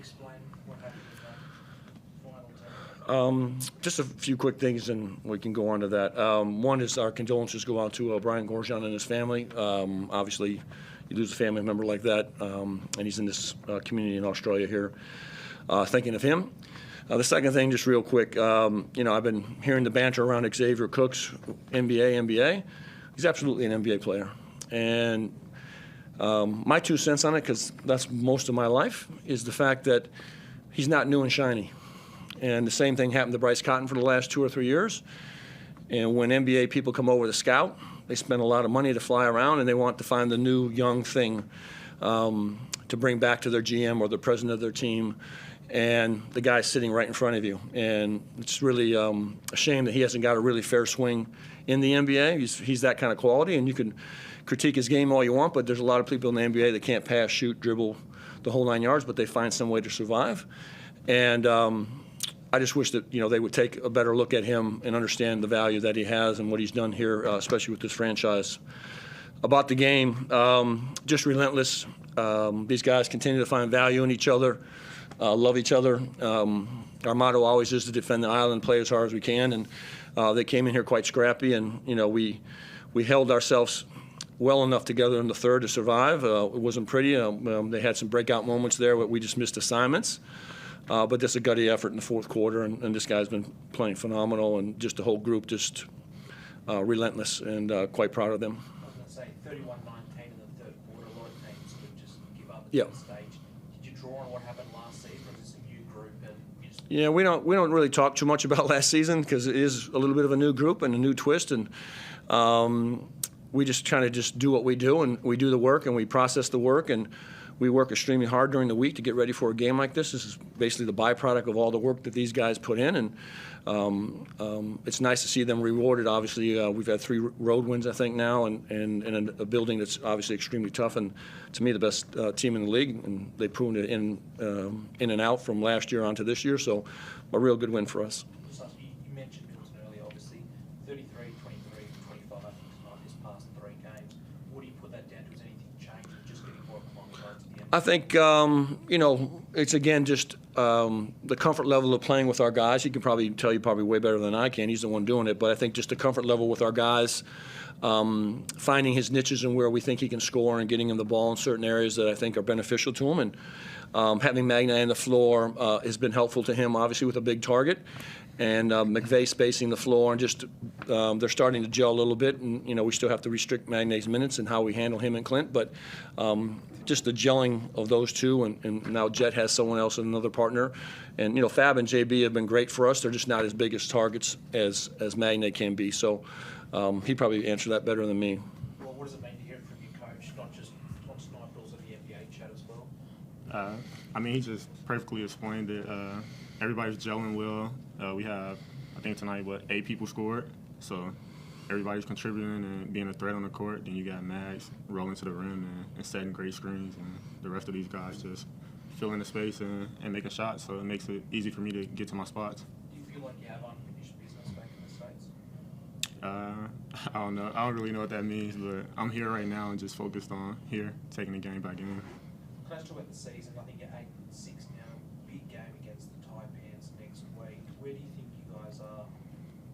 explain what happened in that final 10? Just a few quick things, and we can go on to that. One is our condolences go out to Brian Gorjan and his family. Obviously, you lose a family member like that, and he's in this community in Australia here. Thinking of him. The second thing, just real quick, I've been hearing the banter around Xavier Cooks, NBA. He's absolutely an NBA player. And my 2 cents on it, because that's most of my life, is the fact that he's not new and shiny. And the same thing happened to Bryce Cotton for the last 2 or 3 years. And when NBA people come over to scout, they spend a lot of money to fly around, and they want to find the new young thing to bring back to their GM or the president of their team. And the guy's sitting right in front of you. And it's really a shame that he hasn't got a really fair swing in the NBA. He's that kind of quality, and you can critique his game all you want, but there's a lot of people in the NBA that can't pass, shoot, dribble, the whole 9 yards, but they find some way to survive. And I just wish that they would take a better look at him and understand the value that he has and what he's done here, especially with this franchise. About the game, just relentless. These guys continue to find value in each other. Love each other. Our motto always is to defend the island, play as hard as we can, and they came in here quite scrappy, and we held ourselves well enough together in the third to survive. It wasn't pretty. They had some breakout moments there, but we just missed assignments. But there's a gutty effort in the fourth quarter, and this guy's been playing phenomenal, and just the whole group just relentless, and quite proud of them. I was going to say 31-19 in the third quarter. A lot of teams would just give up at Yeah. that stage. Did you draw on what happened last season, or is this a new group? And you just... Yeah, we don't really talk too much about last season because it is a little bit of a new group and a new twist, and we just kind of just do what we do, and we do the work, and we process the work, and we work extremely hard during the week to get ready for a game like this. This is basically the byproduct of all the work that these guys put in, and it's nice to see them rewarded. Obviously, we've had 3 road wins, I think, now, and in a building that's obviously extremely tough, and to me, the best team in the league, and they've proven it in and out from last year onto this year, so a real good win for us. You mentioned Milton earlier, obviously, 33, 23, 25 tonight this past 3 games. What do you put that down to? Has anything changed, or just getting more acclimatized to the end? I think, it's, again, just the comfort level of playing with our guys. He can probably tell you way better than I can. He's the one doing it. But I think just the comfort level with our guys, finding his niches and where we think he can score and getting him the ball in certain areas that I think are beneficial to him. And having Magna on the floor has been helpful to him, obviously, with a big target. And McVay spacing the floor, and just they're starting to gel a little bit. And, we still have to restrict Magna's minutes and how we handle him and Clint. But just the gelling of those two, and now Jet has someone else and another partner. And, Fab and JB have been great for us. They're just not as big as targets as Magna can be. So he'd probably answer that better than me. Well, what does it mean to hear from your coach, not just on tonight, but also the NBA chat as well? He just perfectly explained it. Everybody's gelling well. We have, I think tonight, 8 people scored. So everybody's contributing and being a threat on the court. Then you got Mags rolling to the rim and setting great screens. And the rest of these guys just filling the space and making shots. So it makes it easy for me to get to my spots. Do you feel like you have unfinished business back in the States? I don't know. I don't really know what that means, but I'm here right now and just focused on here, taking it game by game. Let's talk about the season. I think you're 8-6 now. Big game against the Taipans next week. Where do you think you guys are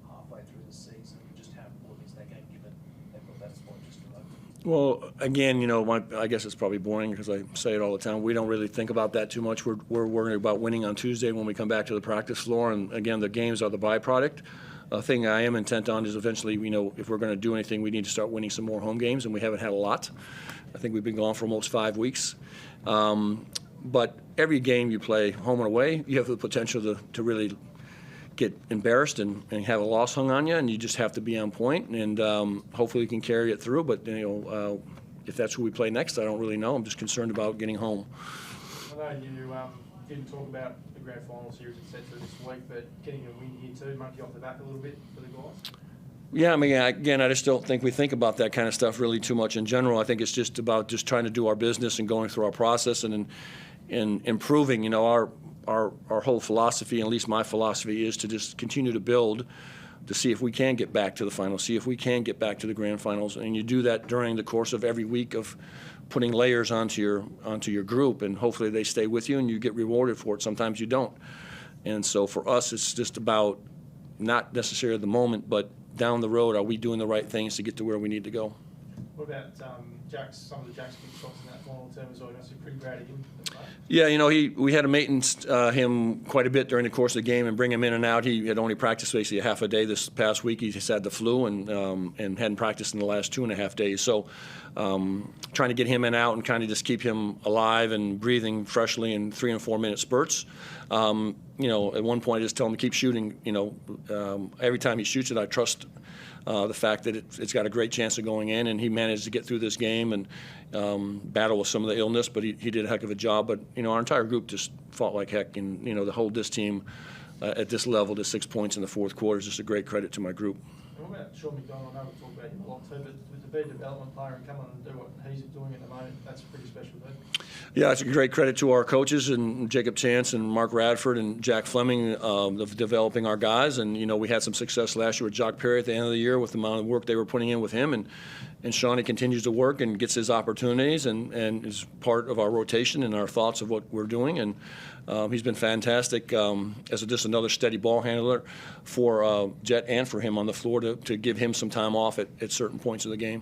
halfway through the season? Just how important is that game, given they've got that spot just about? Well, again, I guess it's probably boring because I say it all the time. We don't really think about that too much. We're worried about winning on Tuesday when we come back to the practice floor. And, again, the games are the byproduct. The thing I am intent on is eventually, if we're going to do anything, we need to start winning some more home games, and we haven't had a lot. I think we've been gone for almost 5 weeks. But every game you play, home and away, you have the potential to really get embarrassed and have a loss hung on you, and you just have to be on point, and hopefully we can carry it through. But, if that's who we play next, I don't really know. I'm just concerned about getting home. I know you didn't talk about the grand final series, etc. this week, but getting a win here too, monkey off the back a little bit for the guys? Yeah, again, I just don't think we think about that kind of stuff really too much in general. I think it's just about just trying to do our business and going through our process and improving. Our whole philosophy, and at least my philosophy, is to just continue to build to see if we can get back to the finals, see if we can get back to the grand finals. And you do that during the course of every week of putting layers onto your group, and hopefully they stay with you and you get rewarded for it. Sometimes you don't. And so for us, it's just about not necessarily the moment, but down the road, are we doing the right things to get to where we need to go? What about some of the Jack's big shots in that final term as well? You must be pretty proud of him. Yeah, we had to maintenance him quite a bit during the course of the game and bring him in and out. He had only practiced basically a half a day this past week. He just had the flu and hadn't practiced in the last 2.5 days. So trying to get him in and out and kind of just keep him alive and breathing freshly in 3 and 4 minute spurts. At one point I just tell him to keep shooting. Every time he shoots it, I trust the fact that it's got a great chance of going in, and he managed to get through this game and battle with some of the illness, but he did a heck of a job. But our entire group just fought like heck, and to hold this team at this level to 6 points in the fourth quarter is just a great credit to my group. And what about Sean McDonald? I know we've talked about him a lot too, but with the B development player and come on and do what he's doing at the moment, that's pretty special too. Yeah, it's a great credit to our coaches and Jacob Chance and Mark Radford and Jack Fleming of developing our guys. And, we had some success last year with Jock Perry at the end of the year with the amount of work they were putting in with him. And Shawnee continues to work and gets his opportunities and is part of our rotation and our thoughts of what we're doing. And he's been fantastic as just another steady ball handler for Jet and for him on the floor to give him some time off at certain points of the game.